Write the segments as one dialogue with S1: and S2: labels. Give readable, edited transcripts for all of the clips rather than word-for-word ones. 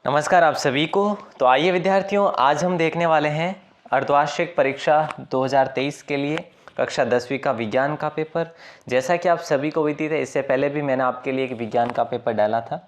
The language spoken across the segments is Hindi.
S1: नमस्कार आप सभी को। तो आइए विद्यार्थियों, आज हम देखने वाले हैं अर्धवार्षिक परीक्षा 2023 के लिए कक्षा 10वीं का विज्ञान का पेपर। जैसा कि आप सभी को विदित है, इससे पहले भी मैंने आपके लिए एक विज्ञान का पेपर डाला था।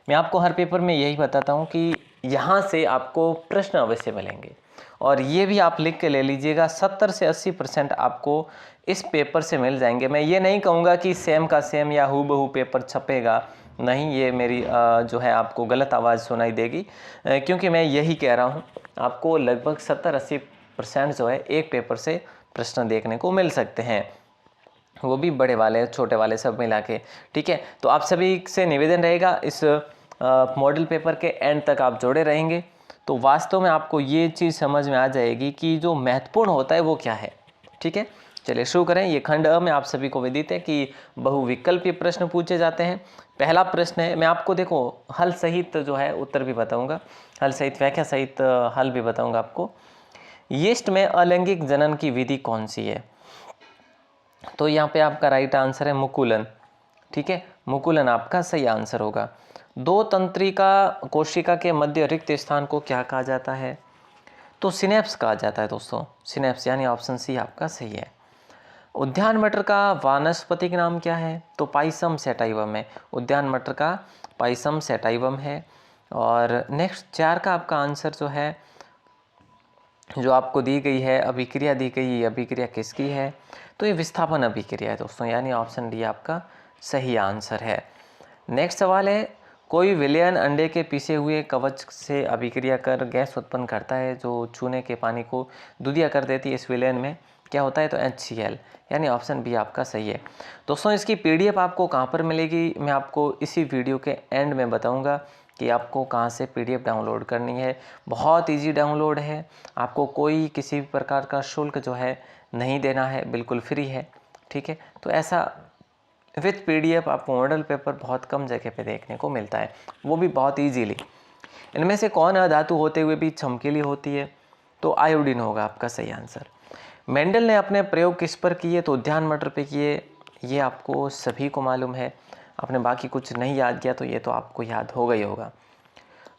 S1: मैं आपको हर पेपर में यही बताता हूँ कि यहाँ से आपको प्रश्न अवश्य मिलेंगे और ये भी आप लिख के ले लीजिएगा, 70 से 80% आपको इस पेपर से मिल जाएंगे। मैं ये नहीं कहूँगा कि सेम का सेम या हूबहू पेपर छपेगा, नहीं, ये मेरी जो है आपको गलत आवाज़ सुनाई देगी, क्योंकि मैं यही कह रहा हूँ। आपको लगभग 70-80% जो है एक पेपर से प्रश्न देखने को मिल सकते हैं, वो भी बड़े वाले छोटे वाले सब मिला के। ठीक है, तो आप सभी से निवेदन रहेगा, इस मॉडल पेपर के एंड तक आप जुड़े रहेंगे तो वास्तव में आपको ये चीज़ समझ में आ जाएगी कि जो महत्वपूर्ण होता है वो क्या है। ठीक है, चलिए शुरू करें। ये खंड अ में आप सभी को विदित है कि बहुविकल्पीय प्रश्न पूछे जाते हैं। पहला प्रश्न है, मैं आपको देखो हल सहित जो है उत्तर भी बताऊंगा, हल सहित व्याख्या सहित हल भी बताऊंगा आपको। यीस्ट में अलैंगिक जनन की विधि कौन सी है? तो यहाँ पे आपका राइट आंसर है मुकुलन। ठीक है, मुकुलन आपका सही आंसर होगा। दो तंत्रिका कोशिका के मध्य रिक्त स्थान को क्या कहा जाता है? तो सिनेप्स कहा जाता है दोस्तों, सिनेप्स, यानी ऑप्शन सी आपका सही है। उद्यान मटर का वानस्पतिक नाम क्या है? तो पाइसम सेटाइवम है। उद्यान मटर का पाइसम सेटाइवम है। और नेक्स्ट 4 का आपका आंसर जो है, जो आपको दी गई है अभिक्रिया दी गई, ये अभिक्रिया किसकी है? तो ये विस्थापन अभिक्रिया है दोस्तों, यानी ऑप्शन डी आपका सही आंसर है। नेक्स्ट सवाल है, कोई विलयन अंडे के पीसे हुए कवच से अभिक्रिया कर गैस उत्पन्न करता है जो चूने के पानी को दूधिया कर देती है। इस विलयन में क्या होता है? तो HCl, यानी ऑप्शन बी आपका सही है। दोस्तों इसकी PDF आपको कहाँ पर मिलेगी, मैं आपको इसी वीडियो के एंड में बताऊंगा कि आपको कहाँ से PDF डाउनलोड करनी है। बहुत इजी डाउनलोड है, आपको कोई किसी भी प्रकार का शुल्क जो है नहीं देना है, बिल्कुल फ्री है। ठीक है, तो ऐसा विथ PDF आपको मॉडल पेपर बहुत कम जगह पे देखने को मिलता है, वो भी बहुत इजीली। इनमें से कौन अधातु होते हुए भी चमकीली होती है? तो आयोडीन होगा आपका सही आंसर। मेंडल ने अपने प्रयोग किस पर किए? तो उद्यान मटर पे किए, ये आपको सभी को मालूम है। आपने बाकी कुछ नहीं याद किया तो ये तो आपको याद होगा ही होगा।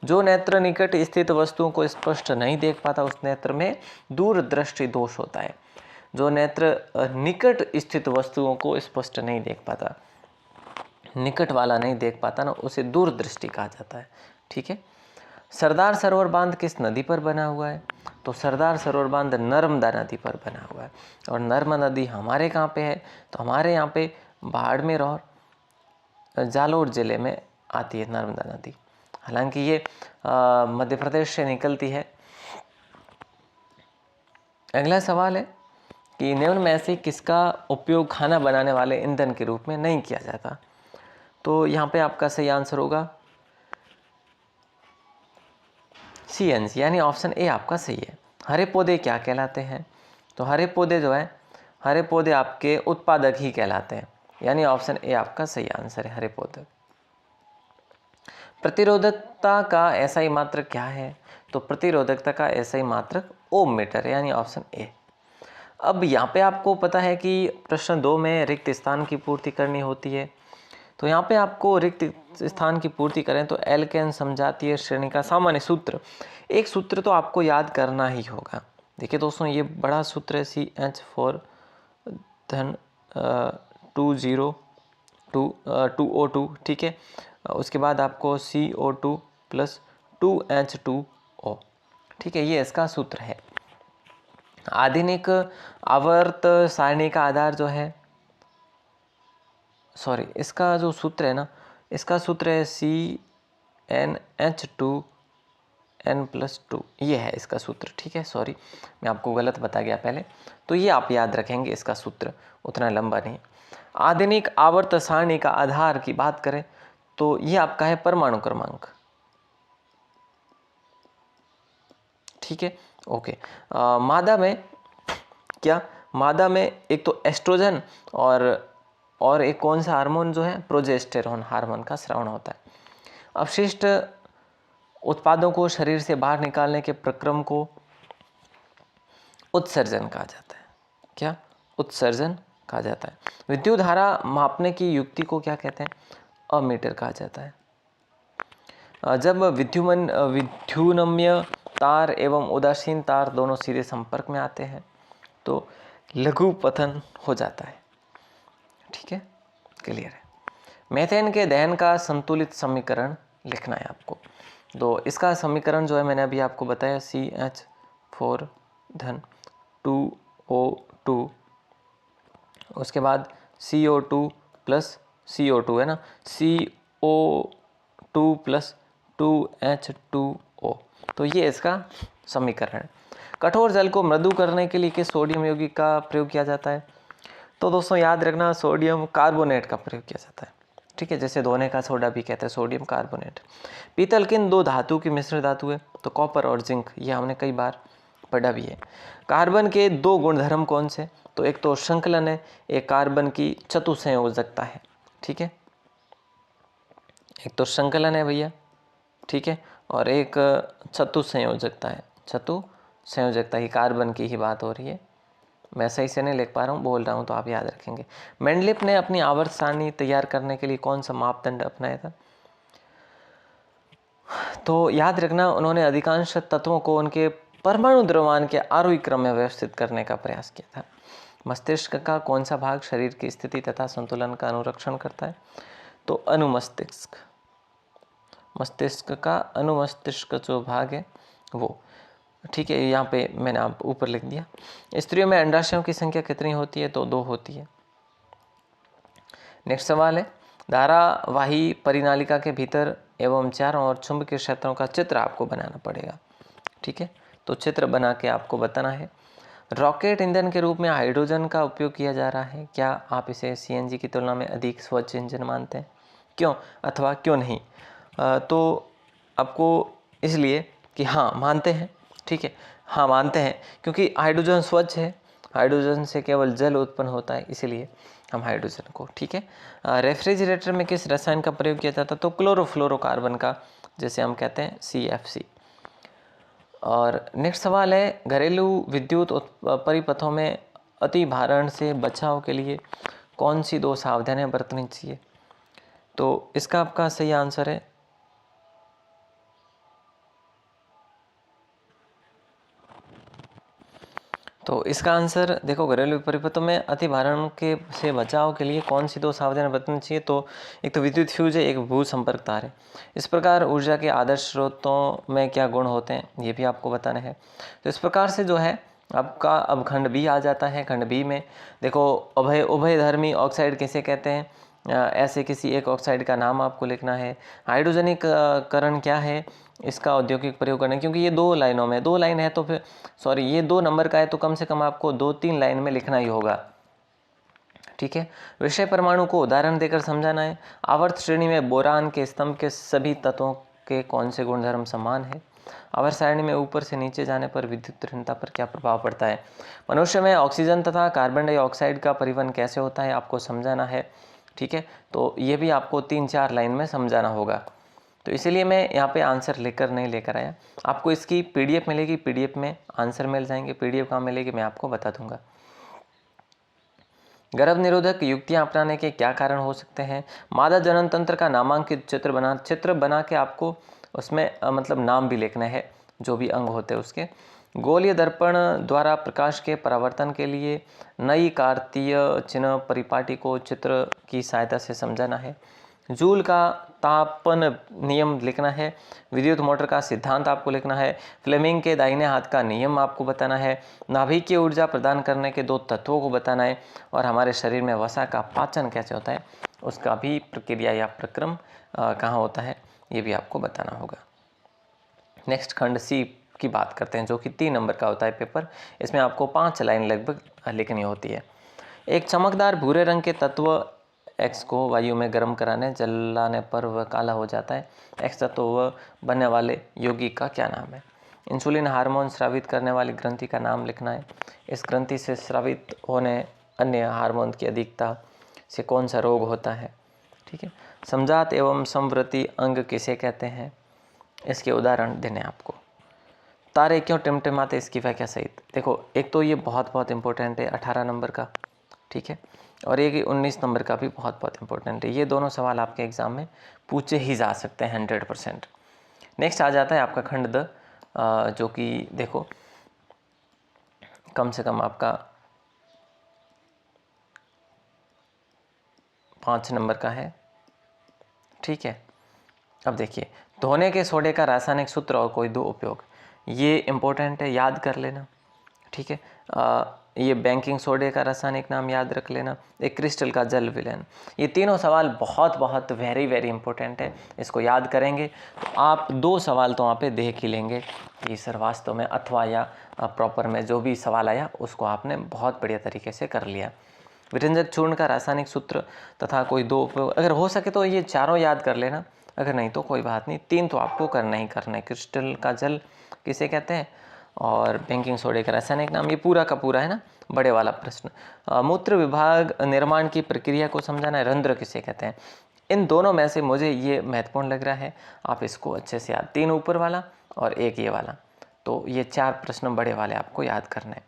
S1: जो नेत्र निकट स्थित वस्तुओं को स्पष्ट नहीं देख पाता, उस नेत्र में दूरदृष्टि दोष होता है। जो नेत्र निकट स्थित वस्तुओं को स्पष्ट नहीं देख पाता, निकट वाला नहीं देख पाता ना, उसे दूरदृष्टि कहा जाता है। ठीक है, सरदार सरोवर बांध किस नदी पर बना हुआ है? तो सरदार सरोवर बांध नर्मदा नदी पर बना हुआ है। और नर्मदा नदी हमारे कहाँ पे है? तो हमारे यहाँ पे बाड़मेर और जालोर जिले में आती है नर्मदा नदी। हालांकि ये मध्य प्रदेश से निकलती है। अगला सवाल है कि निम्न में से किसका उपयोग खाना बनाने वाले ईंधन के रूप में नहीं किया जाता? तो यहाँ पे आपका सही आंसर होगा CNC, यानी ऑप्शन ए आपका सही है। हरे पौधे क्या कहलाते हैं? तो हरे पौधे जो है, हरे पौधे आपके उत्पादक ही कहलाते हैं, यानी ऑप्शन ए आपका सही आंसर है, हरे पौधे। प्रतिरोधकता का SI मात्रक क्या है? तो प्रतिरोधकता का SI मात्रक ओम मीटर, यानी ऑप्शन ए। अब यहाँ पे आपको पता है कि प्रश्न 2 में रिक्त स्थान की पूर्ति करनी होती है। तो यहाँ पे आपको रिक्त स्थान की पूर्ति करें तो एल्केन समजातीय श्रेणी का सामान्य सूत्र, एक सूत्र तो आपको याद करना ही होगा। देखिए दोस्तों, ये बड़ा सूत्र है CH4 धन 2O2। ठीक है, उसके बाद आपको CO2 प्लस 2H2O। ठीक है, ये इसका सूत्र है। आधुनिक आवर्त सारणी का आधार जो है, सॉरी, इसका जो सूत्र है ना, इसका सूत्र है CnH2n+2, ये है इसका सूत्र। ठीक है, सॉरी मैं आपको गलत बता गया पहले, तो ये आप याद रखेंगे, इसका सूत्र उतना लंबा नहीं। आधुनिक आवर्त सारणी का आधार की बात करें तो ये आपका है परमाणु क्रमांक। ठीक है, ओके। मादा में क्या, मादा में एक तो एस्ट्रोजन और एक कौन सा हार्मोन जो है, प्रोजेस्टेरोन हार्मोन का स्रावण होता है। अपशिष्ट उत्पादों को शरीर से बाहर निकालने के प्रक्रम को उत्सर्जन कहा जाता है। क्या? उत्सर्जन कहा जाता है। विद्युत धारा मापने की युक्ति को क्या कहते हैं? अमीटर कहा जाता है। जब विद्युन्मय तार एवं उदासीन तार दोनों सीधे संपर्क में आते हैं तो लघु पतन हो जाता है। ठीक है, क्लियर है। मीथेन के दहन का संतुलित समीकरण लिखना है आपको। तो इसका समीकरण जो है मैंने अभी आपको बताया, CH4 धन 2O2, उसके बाद CO2 प्लस CO2 है ना, CO2 प्लस 2H2O। तो ये इसका समीकरण है। कठोर जल को मृदु करने के लिए किस सोडियम यौगिक का प्रयोग किया जाता है? तो दोस्तों याद रखना, सोडियम कार्बोनेट का प्रयोग किया जाता है। ठीक है, जैसे धोने का सोडा भी कहते हैं सोडियम कार्बोनेट। पीतल किन दो धातु की मिश्र धातु है? तो कॉपर और जिंक, ये हमने कई बार पढ़ा भी है। कार्बन के दो गुणधर्म कौन से? तो एक तो संकलन है, एक कार्बन की चतुसंयोजकता है। ठीक है, एक तो संकलन है भैया, ठीक है, और एक चतुसंयोजकता है। चतुसंयोजकता ही कार्बन की ही बात हो रही है। मैं सही से नहीं लिख पा रहा हूँ, बोल रहा हूँ तो आप याद रखेंगे। मेंडलीफ ने अपनी आवर्त सारणी तैयार करने के लिए कौन सा मापदंड अपनाया था? तो याद रखना, उन्होंने अधिकांश तत्वों को उनके परमाणु द्रव्यमान के आरोही क्रम में व्यवस्थित करने का प्रयास किया था। मस्तिष्क का कौन सा भाग शरीर की स्थिति तथा संतुलन का अनुरक्षण करता है? तो अनुमस्तिष्क। मस्तिष्क का अनुमस्तिष्क जो भाग है वो, ठीक है, यहाँ पे मैंने आप ऊपर लिख दिया। स्त्रियों में अंडाशयों की संख्या कितनी होती है? तो 2 होती है। नेक्स्ट सवाल है, धारावाही परिनालिका के भीतर एवं चारों ओर चुंबकीय क्षेत्रों का चित्र आपको बनाना पड़ेगा। ठीक है, तो चित्र बना के आपको बताना है। रॉकेट ईंधन के रूप में हाइड्रोजन का उपयोग किया जा रहा है, क्या आप इसे CNG की तुलना में अधिक स्वच्छ इंजन मानते हैं? क्यों अथवा क्यों नहीं? तो आपको इसलिए कि हाँ मानते हैं। ठीक है, हाँ मानते हैं क्योंकि हाइड्रोजन स्वच्छ है, हाइड्रोजन से केवल जल उत्पन्न होता है, इसीलिए हम हाइड्रोजन को। ठीक है, रेफ्रिजरेटर में किस रसायन का प्रयोग किया जाता है? तो क्लोरोफ्लोरोकार्बन का, जैसे हम कहते हैं CFC। और नेक्स्ट सवाल है, घरेलू विद्युत परिपथों में अति भारण से बचाव के लिए कौन सी 2 सावधानियां बरतनी चाहिए? तो इसका आपका सही आंसर है तो इसका आंसर देखो, घरेलू परिपथों में अति भारण के से बचाव के लिए कौन सी 2 सावधानी बरतनी चाहिए? तो एक तो विद्युत फ्यूज है, एक भू संपर्क तार है। इस प्रकार ऊर्जा के आदर्श स्रोतों में क्या गुण होते हैं, ये भी आपको बताना है। तो इस प्रकार से जो है आपका अब खंड बी आ जाता है। खंड बी में देखो, उभयधर्मी ऑक्साइड किसे कहते हैं? ऐसे किसी एक ऑक्साइड का नाम आपको लिखना है। हाइड्रोजनीकरण क्या है? इसका औद्योगिक प्रयोग करना है, क्योंकि ये 2 लाइनों में, 2 लाइन है तो फिर सॉरी ये 2 नंबर का है तो कम से कम आपको 2-3 लाइन में लिखना ही होगा। ठीक है, विषय परमाणु को उदाहरण देकर समझाना है। आवर्त श्रेणी में बोरान के स्तंभ के सभी तत्वों के कौन से गुणधर्म समान है? आवर्त सारणी में ऊपर से नीचे जाने पर विद्युत ऋणता पर क्या प्रभाव पड़ता है? मनुष्य में ऑक्सीजन तथा कार्बन डाइऑक्साइड का परिवहन कैसे होता है, आपको समझाना है। ठीक है, तो ये भी आपको 3-4 लाइन में समझाना होगा। तो इसीलिए मैं यहाँ पे आंसर लेकर नहीं लेकर आया। आपको इसकी PDF मिलेगी, PDF में आंसर मिल जाएंगे। PDF कहाँ मिलेगी मैं आपको बता दूंगा। गर्भ निरोधक युक्तियाँ अपनाने के क्या कारण हो सकते हैं? मादा जनन तंत्र का नामांकित चित्र बना के आपको उसमें मतलब नाम भी लिखना है, जो भी अंग होते हैं उसके। गोलीय दर्पण द्वारा प्रकाश के परावर्तन के लिए नई कार्तीय चिन्ह परिपाटी को चित्र की सहायता से समझाना है। जूल का तापन नियम लिखना है। विद्युत मोटर का सिद्धांत आपको लिखना है। फ्लेमिंग के दाहिने हाथ का नियम आपको बताना है। नाभिकीय ऊर्जा प्रदान करने के 2 तत्वों को बताना है। और हमारे शरीर में वसा का पाचन कैसे होता है, उसका भी प्रक्रिया या प्रक्रम कहाँ होता है, ये भी आपको बताना होगा। नेक्स्ट खंड सी की बात करते हैं, जो कि 3 नंबर का होता है पेपर। इसमें आपको 5 लाइन लगभग लिखनी होती है। एक चमकदार भूरे रंग के तत्व X को वायु में गर्म कराने जलाने पर वह काला हो जाता है। X तत्व वह बनने वाले यौगिक का क्या नाम है? इंसुलिन हार्मोन स्रावित करने वाली ग्रंथि का नाम लिखना है। इस ग्रंथि से स्रावित होने अन्य हार्मोन की अधिकता से कौन सा रोग होता है? ठीक है, समजात एवं समवृत्ति अंग किसे कहते हैं? इसके उदाहरण देने आपको। तारे क्यों टिमटिमाते, इसकी व्याख्या सहित। देखो, एक तो ये बहुत इंपॉर्टेंट है 18 नंबर का, ठीक है, और एक 19 नंबर का भी बहुत इंपॉर्टेंट है। ये दोनों सवाल आपके एग्जाम में पूछे ही जा सकते हैं 100%। नेक्स्ट आ जाता है आपका खंड द, जो कि देखो कम से कम आपका 5 नंबर का है। ठीक है, अब देखिए, धोने के सोडे का रासायनिक सूत्र और कोई 2 उपयोग, ये इम्पोर्टेंट है, याद कर लेना। ठीक है, ये बेकिंग सोडे का रासायनिक नाम याद रख लेना, एक क्रिस्टल का जल विलयन। ये तीनों सवाल बहुत बहुत वेरी वेरी इंपॉर्टेंट है, इसको याद करेंगे तो आप 2 सवाल तो वहाँ पे देख ही लेंगे कि सर वास्तव में अथवा या प्रॉपर में जो भी सवाल आया उसको आपने बहुत बढ़िया तरीके से कर लिया। विरंजक चूर्ण का रासायनिक सूत्र तथा कोई 2 उपयोग, अगर हो सके तो ये चारों याद कर लेना, अगर नहीं तो कोई बात नहीं, 3 तो आपको करना ही करना है। क्रिस्टल का जल किसे कहते हैं और बेकिंग सोडे का रासायनिक नाम, ये पूरा का पूरा है ना, बड़े वाला प्रश्न। मूत्र विभाग निर्माण की प्रक्रिया को समझाना है, रंध्र किसे कहते हैं। इन दोनों में से मुझे ये महत्वपूर्ण लग रहा है, आप इसको अच्छे से याद, 3 ऊपर वाला और 1 ये वाला, तो ये 4 प्रश्न बड़े वाले आपको याद करने हैं।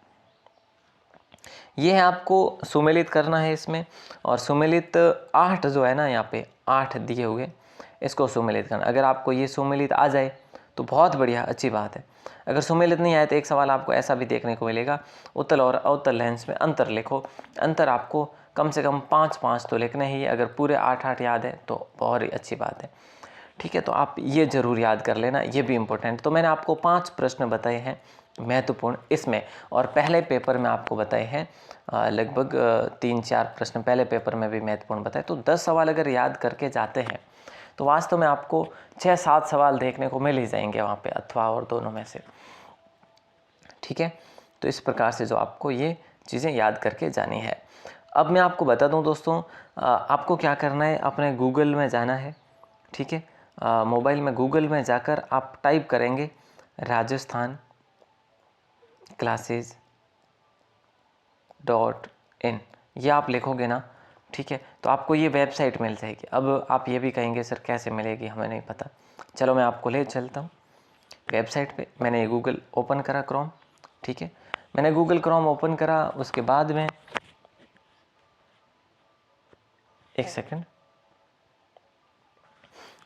S1: ये है आपको सुमेलित करना है इसमें, और सुमेलित 8 जो है ना, यहाँ पे 8 दिए हुए, इसको सुमेलित करना। अगर आपको ये सुमेलित आ जाए तो बहुत बढ़िया, अच्छी बात है। अगर सुमेलित नहीं आए तो एक सवाल आपको ऐसा भी देखने को मिलेगा, उत्तल और अवतल लेंस में अंतर लिखो। अंतर आपको कम से कम 5-5 तो लिखने ही, अगर पूरे 8-8 याद है तो बहुत ही अच्छी बात है। ठीक है, तो आप ये ज़रूर याद कर लेना, ये भी इम्पोर्टेंट। तो मैंने आपको 5 प्रश्न बताए हैं महत्वपूर्ण इसमें, और पहले पेपर में आपको बताए हैं लगभग 3-4 प्रश्न पहले पेपर में भी महत्वपूर्ण बताए। तो 10 सवाल अगर याद करके जाते हैं तो वास्तव में आपको 6-7 सवाल देखने को मिल ही जाएंगे वहाँ पे, अथवा और दोनों में से। ठीक है, तो इस प्रकार से जो आपको ये चीज़ें याद करके जानी है। अब मैं आपको बता दूं दोस्तों, आपको क्या करना है, अपने गूगल में जाना है। ठीक है, मोबाइल में गूगल में जाकर आप टाइप करेंगे राजस्थान classes.in, ये आप लिखोगे ना, ठीक है, तो आपको ये वेबसाइट मिल जाएगी। अब आप ये भी कहेंगे सर कैसे मिलेगी, हमें नहीं पता, चलो मैं आपको ले चलता हूँ वेबसाइट पे। मैंने ये गूगल ओपन करा, क्रोम। ठीक है, मैंने गूगल क्रोम ओपन करा, उसके बाद में एक सेकंड,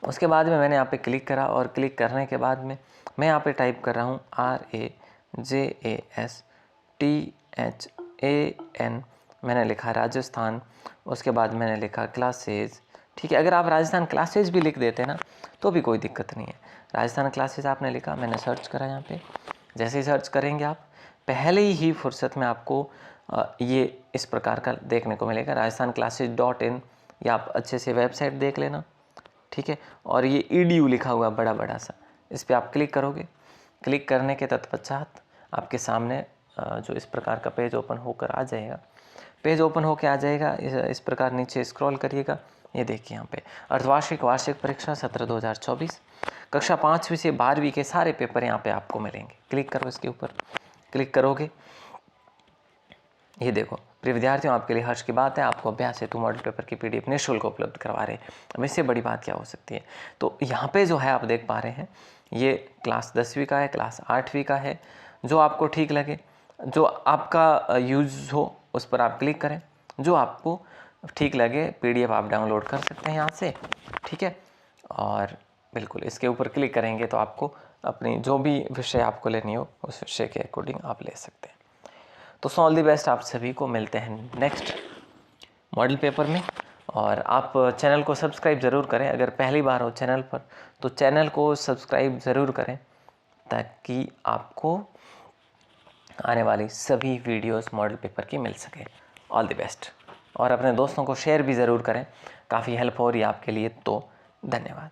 S1: उसके बाद में मैंने यहाँ पे क्लिक करा, और क्लिक करने के बाद में मैं यहाँ पे टाइप कर रहा हूँ RAJASTHAN, मैंने लिखा राजस्थान, उसके बाद मैंने लिखा क्लासेज। ठीक है, अगर आप राजस्थान क्लासेज भी लिख देते ना तो भी कोई दिक्कत नहीं है। राजस्थान क्लासेज आपने लिखा, मैंने सर्च करा यहाँ पे। जैसे ही सर्च करेंगे आप, पहले ही फुर्सत में आपको ये इस प्रकार का देखने को मिलेगा, rajasthanclasses.in, या आप अच्छे से वेबसाइट देख लेना। ठीक है, और ये EDU लिखा हुआ बड़ा बड़ा सा, इस पर आप क्लिक करोगे। क्लिक करने के तत्पश्चात आपके सामने जो इस प्रकार का पेज ओपन होकर आ जाएगा, पेज ओपन होकर आ जाएगा। इस प्रकार नीचे स्क्रॉल करिएगा, ये देखिए यहाँ पे अर्धवार्षिक वार्षिक परीक्षा सत्र 2024 कक्षा 5वीं से 12वीं के सारे पेपर यहाँ पे आपको मिलेंगे। क्लिक करो, इसके ऊपर क्लिक करोगे, ये देखो प्रिय विद्यार्थियों, आपके लिए हर्ष की बात है, आपको अभ्यास हेतु मॉडल पेपर की PDF निःशुल्क उपलब्ध करवा रहे हैं। अब इससे बड़ी बात क्या हो सकती है। तो यहाँ पे जो है आप देख पा रहे हैं, ये क्लास 10वीं का है, क्लास 8वीं का है, जो आपको ठीक लगे, जो आपका यूज हो उस पर आप क्लिक करें, जो आपको ठीक लगे PDF आप डाउनलोड कर सकते हैं यहाँ से। ठीक है, और बिल्कुल इसके ऊपर क्लिक करेंगे तो आपको अपनी जो भी विषय आपको लेनी हो उस विषय के अकॉर्डिंग आप ले सकते हैं। तो ऑल दी बेस्ट, आप सभी को मिलते हैं नेक्स्ट मॉडल पेपर में। और आप चैनल को सब्सक्राइब ज़रूर करें, अगर पहली बार हो चैनल पर तो चैनल को सब्सक्राइब ज़रूर करें, ताकि आपको आने वाली सभी वीडियोस मॉडल पेपर की मिल सके। ऑल दी बेस्ट, और अपने दोस्तों को शेयर भी ज़रूर करें, काफ़ी हेल्प हो रही है आपके लिए, तो धन्यवाद।